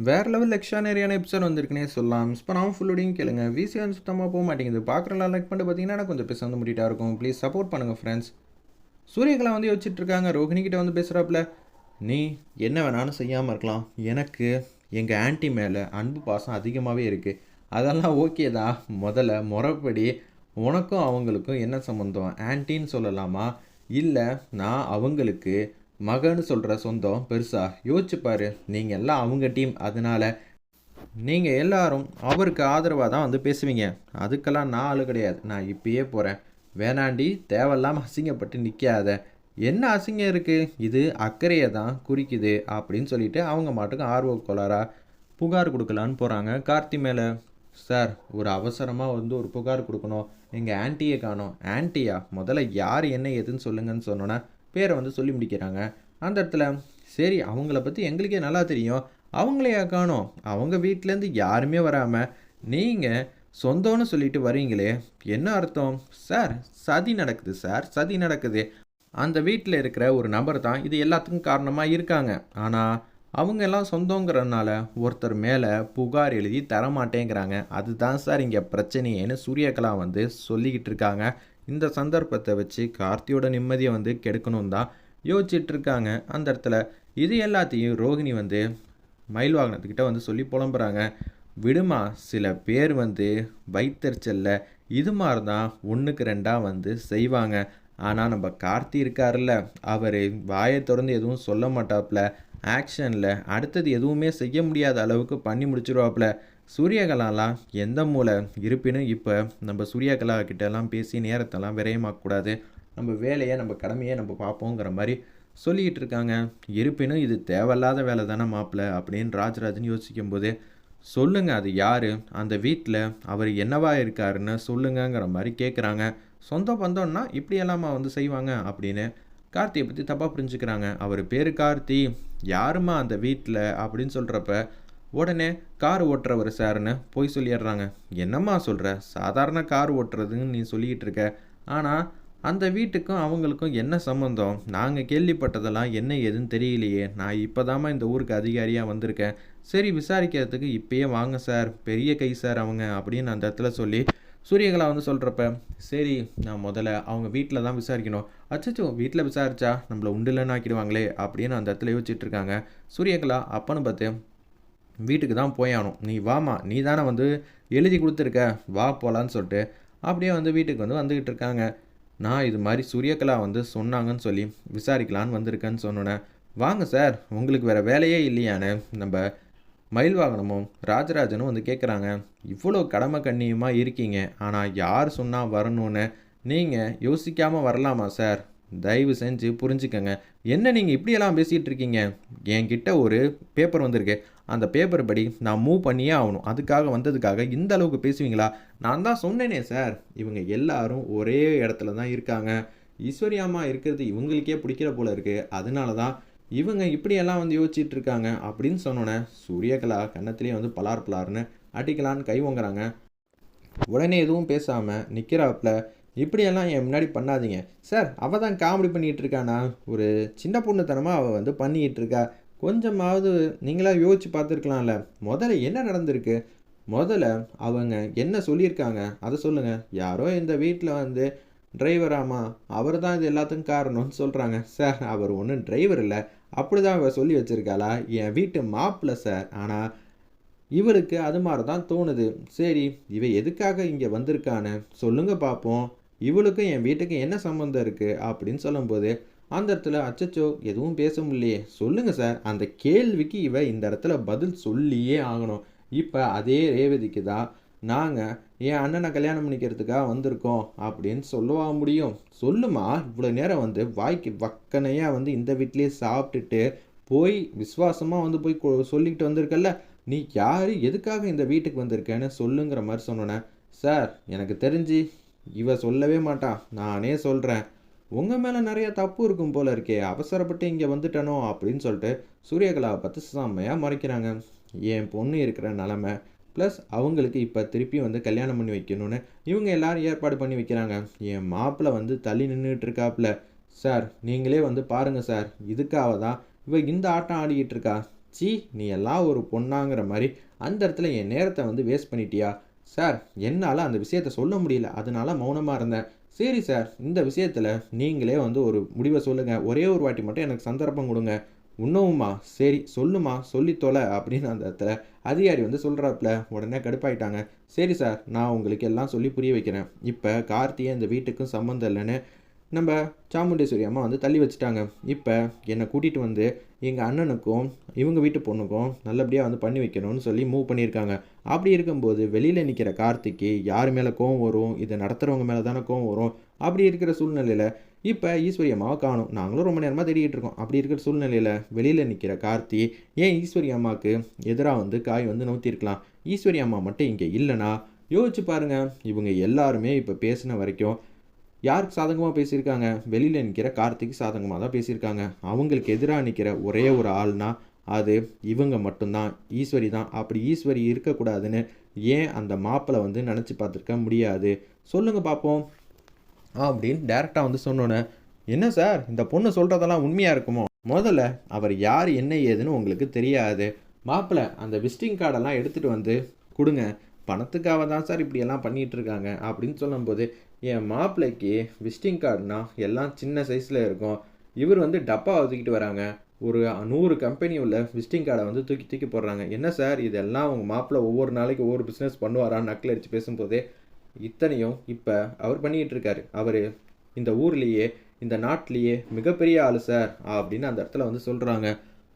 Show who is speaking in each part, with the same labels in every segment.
Speaker 1: வேற level எக்ஸ்ட்ரானரியான episode வந்திருக்குன்னே சொல்லலாம். Miss பண்ணாமல் ஃபுல்லோடையும் கேளுங்க. விசிஆர் சுத்தமாக போக மாட்டேங்குது. பார்க்குறலாம் லைக் பண்ணிட்டு பார்த்தீங்கன்னா கொஞ்சம் பேச வந்து முடிட்டா இருக்கும். ப்ளீஸ் சப்போர்ட் பண்ணுங்கள் ஃப்ரெண்ட்ஸ். சூரியகலா வந்து யோசிச்சுட்டு இருக்காங்க. ரோஹிணி கிட்ட வந்து பேசுகிறாப்புல, நீ என்ன வேணாலும் செய்யாமல் இருக்கலாம். எனக்கு எங்கள் ஆன்ட்டி மேலே அன்பு பாசம் அதிகமாகவே இருக்குது. அதெல்லாம் ஓகே தான். முதல்ல முறைப்படி உனக்கும் அவங்களுக்கும் என்ன சம்மந்தம்? ஆன்ட்டின்னு சொல்லலாமா, இல்லை நான் அவங்களுக்கு மகன்னு சொல்கிற சொந்தம் பெருசா? யோசிச்சுப்பாரு. நீங்கள் எல்லாம் அவங்க டீம். அதனால நீங்கள் எல்லாரும் அவருக்கு ஆதரவாக தான் வந்து பேசுவீங்க. அதுக்கெல்லாம் நான் ஆளு கிடையாது. நான் இப்பயே போகிறேன். வேணாண்டி, தேவையில்லாமல் அசிங்கப்பட்டு நிற்காத. என்ன அசிங்கம் இருக்குது? இது அக்கறையை தான் குறிக்குது அப்படின்னு சொல்லிட்டு அவங்க மாட்டுக்கு ஆர்வ கோளாரா புகார் கொடுக்கலான்னு போகிறாங்க கார்த்தி மேலே. சார், ஒரு அவசரமாக வந்து ஒரு புகார் கொடுக்கணும். எங்கள் ஆன்ட்டியை காணோம். ஆன்ட்டியா? முதல்ல யார் என்ன ஏதுன்னு சொல்லுங்கன்னு சொன்னோன்னே பேரை வந்து சொல்லி முடிக்கிறாங்க. அந்த இடத்துல சரி, அவங்கள பற்றி எங்களுக்கே நல்லா தெரியும். அவங்களையா காணோம்? அவங்க வீட்டிலேருந்து யாருமே வராமல் நீங்கள் சொந்தம்னு சொல்லிட்டு வரீங்களே, என்ன அர்த்தம்? சார், சதி நடக்குது சார், சதி நடக்குது. அந்த வீட்டில் இருக்கிற ஒரு நபர் தான் இது எல்லாத்துக்கும் காரணமாக இருக்காங்க. ஆனால் அவங்க எல்லாம் சொந்தங்கிறதுனால ஒருத்தர் மேலே புகார் எழுதி தரமாட்டேங்கிறாங்க. அதுதான் சார் இங்கே பிரச்சனையேன்னு சூரியகலா வந்து சொல்லிக்கிட்டு இருக்காங்க. இந்த சந்தர்ப்பத்தை வச்சு கார்த்தியோட நிம்மதியை வந்து கெடுக்கணும் தான் யோசிச்சுட்டு இருக்காங்க. அந்த இடத்துல இது எல்லாத்தையும் ரோஹிணி வந்து மயில் வாகனத்துக்கிட்ட வந்து சொல்லி புலம்புறாங்க. விடுமா, சில பேர் வந்து வைத்தறிச்சல்ல இது மாதிரி தான் ஒன்றுக்கு ரெண்டாக வந்து செய்வாங்க. ஆனால் நம்ம கார்த்தி இருக்காருல்ல, அவர் வாயை திறந்து எதுவும் சொல்ல மாட்டாப்புல. ஆக்ஷனில் அடுத்தது எதுவுமே செய்ய முடியாத அளவுக்கு பண்ணி முடிச்சிருவாப்புல. சூரியகலாலாம் எந்த மூளை? இருப்பினும் இப்போ நம்ம சூரியகலா கிட்டலாம் பேசி நேரத்தெல்லாம் விரயமாக்கக்கூடாது. நம்ம வேலையை நம்ம கடமையை நம்ம பார்ப்போங்கிற மாதிரி சொல்லிக்கிட்டு இருக்காங்க. இருப்பினும் இது தேவையில்லாத வேலை தானே மாப்பிள்ள அப்படின்னு ராஜராஜன் யோசிக்கும்போது, சொல்லுங்க, அது யார்? அந்த வீட்டில் அவர் என்னவா இருக்காருன்னு சொல்லுங்கங்கிற மாதிரி கேட்குறாங்க. சொந்த பந்தம்னா இப்படியெல்லாமா வந்து செய்வாங்க அப்படின்னு கார்த்தியை பற்றி தப்பாக புரிஞ்சுக்கிறாங்க. அவர் பேர் கார்த்தி, யாருமா அந்த வீட்டில் அப்படின்னு சொல்கிறப்ப உடனே கார் ஓட்டுறவர் சார்னு போய் சொல்லிடுறாங்க. என்னம்மா சொல்கிற? சாதாரண கார் ஓட்டுறதுன்னு நீ சொல்லிக்கிட்டு இருக்க. ஆனால் அந்த வீட்டுக்கும் அவங்களுக்கும் என்ன சம்மந்தம்? நாங்கள் கேள்விப்பட்டதெல்லாம் என்ன ஏதுன்னு தெரியலையே. நான் இப்போ தாம்மா இந்த ஊருக்கு அதிகாரியாக வந்திருக்கேன். சரி, விசாரிக்கிறதுக்கு இப்பயே வாங்க சார், பெரிய கை சார் அவங்க அப்படின்னு அந்த இடத்துல சொல்லி சூரியகலா வந்து சொல்கிறப்ப, சரி, நான் முதல்ல அவங்க வீட்டில் தான் விசாரிக்கணும். அச்சச்சோ, வீட்டில் விசாரிச்சா நம்மளை உண்டுலன்னு ஆக்கிடுவாங்களே அப்படின்னு அந்த இடத்துல யோசிச்சுட்டு இருக்காங்க. சூரியகலா அப்பன்னு பார்த்து, வீட்டுக்கு தான் போயாகணும், நீ வாமா, நீ தானே வந்து எழுதி கொடுத்துருக்க, வா போகலான்னு சொல்லிட்டு அப்படியே வந்து வீட்டுக்கு வந்து வந்துக்கிட்டு இருக்காங்க. நான் இது மாதிரி சூரியகலா வந்து சொன்னாங்கன்னு சொல்லி விசாரிக்கலான்னு வந்திருக்கேன்னு சொன்னோன்னே, வாங்க சார், உங்களுக்கு வேறு வேலையே இல்லையான்னு நம்ம மயில் வாகனமும் ராஜராஜனும் வந்து கேட்குறாங்க. இவ்வளோ கடமை கண்ணியமாக இருக்கீங்க, ஆனால் யார் சொன்னால் வரணும்னு நீங்கள் யோசிக்காமல் வரலாமா சார்? தயவு செஞ்சு புரிஞ்சுக்கங்க. என்ன நீங்கள் இப்படியெல்லாம் பேசிகிட்டு இருக்கீங்க? என்கிட்ட ஒரு பேப்பர் வந்திருக்கு. அந்த பேப்பர் படி நான் மூவ் பண்ணியே ஆகணும். அதுக்காக வந்ததுக்காக இந்த அளவுக்கு பேசுவீங்களா? நான் தான் சொன்னேனே சார், இவங்க எல்லாரும் ஒரே இடத்துல தான் இருக்காங்க. ஈஸ்வரியாமா இருக்கிறது இவங்களுக்கே பிடிக்கிற போல இருக்குது. அதனால தான் இவங்க இப்படியெல்லாம் வந்து யோசிச்சுட்டு இருக்காங்க அப்படின்னு சொன்னோன்னே சூரியகலா கன்னத்திலே வந்து பலார் பலார்னு அடிக்கலான்னு கை வாங்குறாங்க. உடனே எதுவும் பேசாமல் நிற்கிறாப்புல, இப்படியெல்லாம் என் முன்னாடி பண்ணாதீங்க சார். அவள் தான் காமெடி பண்ணிகிட்டு இருக்கானா? ஒரு சின்ன பொண்ணுத்தனமாக அவள் வந்து பண்ணிக்கிட்டு இருக்கா. கொஞ்சமாவது நீங்களா யோசிச்சு பார்த்துருக்கலாம்ல. முதல்ல என்ன நடந்திருக்கு? முதல்ல அவங்க என்ன சொல்லியிருக்காங்க அதை சொல்லுங்கள். யாரோ இந்த வீட்டில் வந்து டிரைவராமா, அவர் தான் இது எல்லாத்துக்கும் காரணம்னு சொல்கிறாங்க. சார், அவர் ஒன்றும் டிரைவர் இல்லை, அப்படி தான் இவ சொல்லி வச்சுருக்காளா? என் வீட்டு மாப்பிள்ளை சார். ஆனால் இவளுக்கு அது மாதிரி தான் தோணுது. சரி, இவ எதுக்காக இங்கே வந்திருக்கான்னு சொல்லுங்க பார்ப்போம். இவளுக்கும் என் வீட்டுக்கு என்ன சம்மந்தம் இருக்குது அப்படின்னு சொல்லும்போது அந்த இடத்துல அச்சச்சோ, எதுவும் பேச முடியலையே. சொல்லுங்க சார், அந்த கேள்விக்கு இவ இந்த இடத்துல பதில் சொல்லியே ஆகணும். இப்போ அதே ரேவதிக்கு தான் நாங்கள் என் அண்ணனை கல்யாணம் பண்ணிக்கிறதுக்காக வந்திருக்கோம் அப்படின்னு சொல்லவா முடியும்? சொல்லுமா, இவ்வளோ நேரம் வந்து வாய்க்கு வக்கனையாக வந்து இந்த வீட்லேயே சாப்பிட்டுட்டு போய் விசுவாசமாக வந்து போய் சொல்லிக்கிட்டு வந்திருக்கல்ல, நீ யார், எதுக்காக இந்த வீட்டுக்கு வந்திருக்கேன்னு சொல்லுங்கிற மாதிரி சொன்னோன்னே, சார், எனக்கு தெரிஞ்சு இவ சொல்லவே மாட்டான், நானே சொல்கிறேன். உங்கள் மேலே நிறைய தப்பு இருக்கும் போல இருக்கே, அவசரப்பட்டு இங்கே வந்துட்டனோ அப்படின்னு சொல்லிட்டு சூரியகலாவை பார்த்து செம்மையாக மறைக்கிறாங்க. என் பொண்ணு இருக்கிற நிலமை ப்ளஸ் அவங்களுக்கு இப்போ திருப்பி வந்து கல்யாணம் பண்ணி வைக்கணும்னு இவங்க எல்லாரும் ஏற்பாடு பண்ணி வைக்கிறாங்க. என் மாப்பிள்ளை வந்து தள்ளி நின்றுட்டு இருக்காப்புல. சார், நீங்களே வந்து பாருங்கள் சார், இதுக்காக தான் இவ இந்த ஆட்டம் ஆடிக்கிட்டு இருக்கா. ச்சீ நீ எல்லாம் ஒரு பொண்ணாங்கிற மாதிரி அந்த இடத்துல என் நேரத்தை வந்து வேஸ்ட் பண்ணிட்டியா சார்? என்னால் அந்த விஷயத்த சொல்ல முடியல, அதனால மௌனமாக இருந்தேன். சரி சார், இந்த விஷயத்தில் நீங்களே வந்து ஒரு முடிவை சொல்லுங்கள், ஒரே ஒரு வாட்டி மட்டும் எனக்கு சந்தர்ப்பம் கொடுங்க. இன்னும்மா சரி சொல்லுமா, சொல்லி தொலை அப்படின்னு அந்த இடத்துல அதிகாரி வந்து சொல்கிறாப்புல. உடனே கடுப்பாயிட்டாங்க. சரி சார், நான் உங்களுக்கு எல்லாம் சொல்லி புரிய வைக்கிறேன். இப்போ கார்த்தியை இந்த வீட்டுக்கும் சம்மந்தம் இல்லைன்னு நம்ம சாமுண்டேஸ்வரி அம்மா வந்து தள்ளி வச்சுட்டாங்க. இப்போ என்னை கூட்டிகிட்டு வந்து எங்கள் அண்ணனுக்கும் இவங்க வீட்டு பொண்ணுக்கும் நல்லபடியாக வந்து பண்ணி வைக்கணும்னு சொல்லி மூவ் பண்ணியிருக்காங்க. அப்படி இருக்கும்போது வெளியில் நிற்கிற கார்த்திக்கு யார் மேலே கோவம் வரும்? இதை நடத்துகிறவங்க மேலே தானே கோவம் வரும். அப்படி இருக்கிற சூழ்நிலையில் இப்போ ஈஸ்வரி அம்மாவை காணும். நாங்களும் ரொம்ப நேரமாக தேடிக்கிட்டு இருக்கோம். அப்படி இருக்கிற சூழ்நிலையில் வெளியில் நிற்கிற கார்த்தி ஏன் ஈஸ்வரி அம்மாவுக்கு எதிராக வந்து காய் வந்து நோத்திருக்கலாம். ஈஸ்வரி அம்மா மட்டும் இங்கே இல்லைனா யோசிச்சு பாருங்கள். இவங்க எல்லாருமே இப்போ பேசின வரைக்கும் யாருக்கு சாதகமாக பேசியிருக்காங்க? வெளியில் நிற்கிற கார்த்திக்கு சாதகமாக தான் பேசியிருக்காங்க. அவங்களுக்கு எதிராக நிற்கிற ஒரே ஒரு ஆள்னா அது இவங்க மட்டும்தான், ஈஸ்வரி தான். அப்படி ஈஸ்வரி இருக்கக்கூடாதுன்னு ஏன் அந்த மாப்பிள்ளை வந்து நினச்சி பார்த்துருக்க முடியாது? சொல்லுங்கள் பார்ப்போம் அப்படின்னு டேரெக்டாக வந்து சொன்னோன்னே, என்ன சார் இந்த பொண்ணு சொல்கிறதெல்லாம் உண்மையாக இருக்குமோ? முதல்ல அவர் யார் என்ன ஏதுன்னு உங்களுக்கு தெரியாது. மாப்பிள்ளை அந்த விசிட்டிங் கார்டெல்லாம் எடுத்துகிட்டு வந்து கொடுங்க. பணத்துக்காக தான் சார் இப்படியெல்லாம் பண்ணிகிட்டு இருக்காங்க அப்படின்னு சொல்லும்போது, என் மாப்பிள்ளைக்கு விசிட்டிங் கார்டுனா எல்லாம் சின்ன சைஸில் இருக்கும். இவர் வந்து டப்பா தூக்கிட்டு வராங்க. ஒரு 100 கம்பெனி உள்ள விசிட்டிங் கார்டை வந்து தூக்கி தூக்கி போடுறாங்க. என்ன சார் இதெல்லாம் உங்கள் மாப்பிள்ளை ஒவ்வொரு நாளைக்கு ஒவ்வொரு பிஸ்னஸ் பண்ணுவாரான்னு நக்கல் அடித்து பேசும்போதே, இத்தனையும் இப்போ அவர் பண்ணிக்கிட்டு இருக்காரு. அவர் இந்த ஊர்லேயே இந்த நாட்டிலேயே மிகப்பெரிய ஆள் சார் அப்படின்னு அந்த இடத்துல வந்து சொல்கிறாங்க.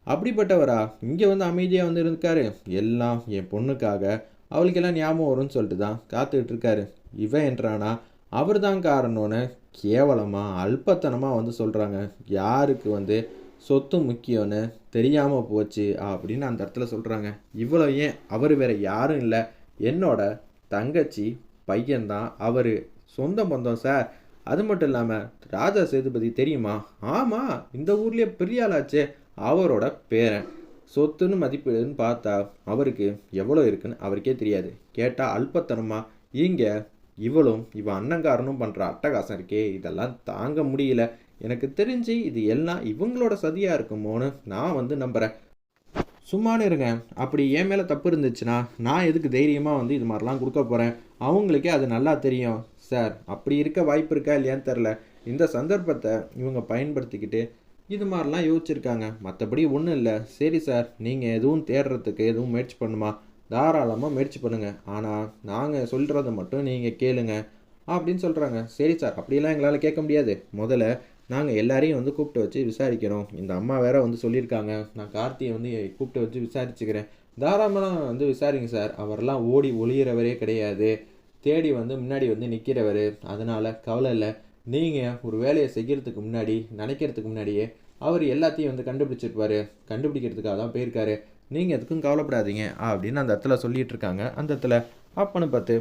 Speaker 1: அப்படிப்பட்டவரா இங்கே வந்து அமைதியாக வந்து இருக்காரு? எல்லாம் என் பொண்ணுக்காக அவளுக்கெல்லாம் ஞாபகம் வரும்னு சொல்லிட்டு தான் காத்துக்கிட்டு இருக்காரு. இவன் என்றானா அவர் தான் காரணம்னு கேவலமாக அல்பத்தனமாக வந்து சொல்கிறாங்க. யாருக்கு வந்து சொத்து முக்கியம்னு தெரியாமல் போச்சு அப்படின்னு அந்த இடத்துல சொல்கிறாங்க. இவ்வளோ ஏன் அவர் வேறு யாரும் இல்லை, என்னோட தங்கச்சி பையன்தான் அவர். சொந்த பந்தம் சார். அது மட்டும் இல்லாமல் ராஜா சேதுபதி தெரியுமா? ஆமாம், இந்த ஊர்லேயே பெரிய ஆளாச்சே, அவரோட பேரன். சொத்துன்னு மதிப்புன்னு பார்த்தா அவருக்கு எவ்வளோ இருக்குன்னு அவருக்கே தெரியாது. கேட்டால் அல்பத்தனமாக இங்கே இவளும் இவன் அண்ணங்காரனும் பண்ணுற அட்டகாசம் இருக்கே, இதெல்லாம் தாங்க முடியல. எனக்கு தெரிஞ்சு இது எல்லாம் இவங்களோட சதியாக இருக்குமோன்னு நான் வந்து நம்புகிறேன். சும்மானு இருங்க. அப்படி என் மேலே தப்பு இருந்துச்சுன்னா நான் எதுக்கு தைரியமாக வந்து இது மாதிரிலாம் கொடுக்க போகிறேன்? அவங்களுக்கே அது நல்லா தெரியும் சார். அப்படி இருக்க வாய்ப்பு இருக்கா இல்லையான்னு தெரில. இந்த சந்தர்ப்பத்தை இவங்க பயன்படுத்திக்கிட்டு இது மாதிரிலாம் யோசிச்சிருக்காங்க. மற்றபடி ஒன்றும் இல்லை. சரி சார், நீங்கள் எதுவும் தேடுறதுக்கு எதுவும் முயற்சி பண்ணுமா? தாராளமாக முயற்சி பண்ணுங்கள். ஆனால் நாங்கள் சொல்கிறத மட்டும் நீங்கள் கேளுங்க அப்படின்னு சொல்கிறாங்க. சரி சார், அப்படியெல்லாம் எங்களால் கேட்க முடியாது. முதல்ல நாங்கள் எல்லாரையும் வந்து கூப்பிட்டு வச்சு விசாரிக்கிறோம். இந்த அம்மா வேற வந்து சொல்லியிருக்காங்க, நான் கார்த்தியை வந்து கூப்பிட்டு வச்சு விசாரிச்சுக்கிறேன். தாராளமாக வந்து விசாரிங்க சார். அவரெல்லாம் ஓடி ஒளியிறவரே கிடையாது. தேடி வந்து முன்னாடி வந்து நிற்கிறவர். அதனால் கவலை இல்லை. நீங்கள் ஒரு வேலையை செய்கிறதுக்கு முன்னாடி நினைக்கிறதுக்கு முன்னாடியே அவர் எல்லாத்தையும் வந்து கண்டுபிடிச்சிருப்பார். கண்டுபிடிக்கிறதுக்காக தான் போயிருக்காரு. நீங்கள் எதுக்கும் கவலைப்படாதீங்க அப்படின்னு அந்த இடத்துல சொல்லிகிட்டு இருக்காங்க. அந்த இடத்துல அப்பன்னு பார்த்து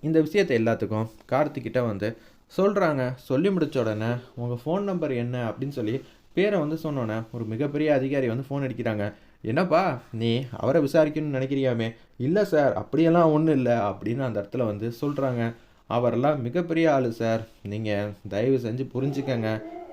Speaker 1: இந்த விஷயத்தை எல்லாத்துக்கும் கார்த்திக்கிட்ட வந்து சொல்கிறாங்க. சொல்லி முடித்த உடனே உங்கள் ஃபோன் நம்பர் என்ன அப்படின்னு சொல்லி பேரை வந்து சொன்னோன்னே ஒரு மிகப்பெரிய அதிகாரி வந்து ஃபோன் அடிக்கிறாங்க. என்னப்பா நீ அவரை விசாரிக்கணும்னு நினைக்கிறியாமே? இல்லை சார், அப்படியெல்லாம் ஒன்றும் இல்லை அப்படின்னு அந்த இடத்துல வந்து சொல்கிறாங்க. அவரெல்லாம் மிகப்பெரிய ஆள் சார், நீங்கள் தயவு செஞ்சு புரிஞ்சுக்கங்க,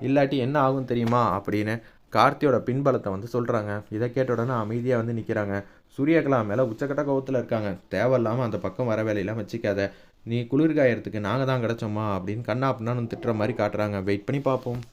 Speaker 1: இல்லாட்டி என்ன ஆகும் தெரியுமா அப்படின்னு கார்த்தியோட பின்பலத்தை வந்து சொல்கிறாங்க. இதை கேட்ட உடனே அமைதியாக வந்து நிற்கிறாங்க. சூரியகலா மேலே உச்சக்கட்ட கோவத்தில் இருக்காங்க. தேவையில்லாமல் அந்த பக்கம் வர வேலையெல்லாம் வச்சுக்காத, நீ குளிர்காயறதுக்கு நாங்கள் தான் கிடச்சோமா அப்படின்னு கண்ணா அப்படின்னு திட்டுற மாதிரி காட்டுறாங்க. வெயிட் பண்ணி பார்ப்போம்.